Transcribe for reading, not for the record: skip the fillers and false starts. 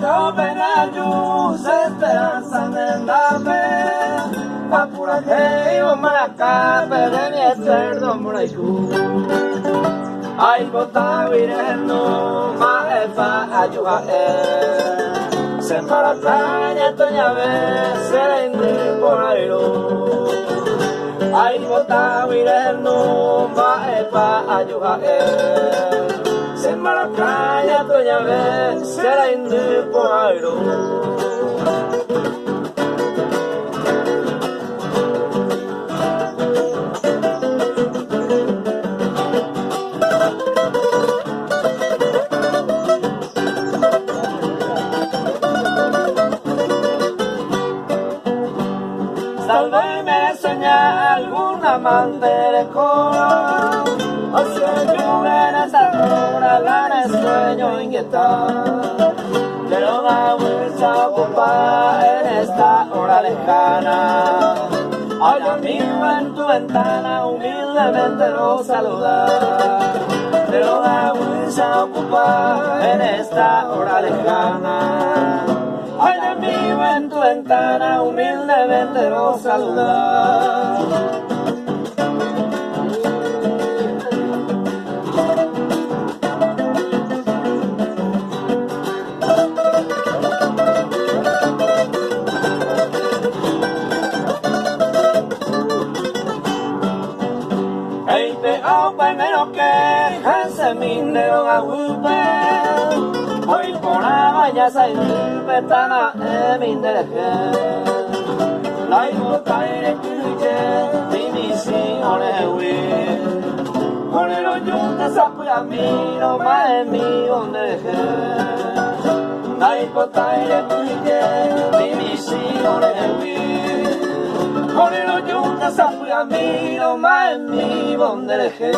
Penaju esperanza nendame apura hei maraka pedeni eterno moraiku ai bota vireno ma efa ayuha sembara playa tonya ve serende porairo ai bota vireno ma efa ayuha sembara playa tonya ve serende porairo. Tal vez me sueña algún amante de coro, o si yo en esta hora la sueño inquietar. Pero da mucha ocupa en esta hora lejana. Ay, amigo, en tu ventana humildemente lo saluda. Pero da mucha ocupa en esta hora lejana. Ay, amigo, en tu ventana humildemente lo saluda. Hey, te open menos que ese minero agupe. Hoy por la valla se petana mindereje. La ibota ire kuye dimisi onewi. Onero yunta sapuya miro mae mi ondeje. La ibota ire kuye dimisi onewi. Onero yunta sapuya miro mae mi ondeje.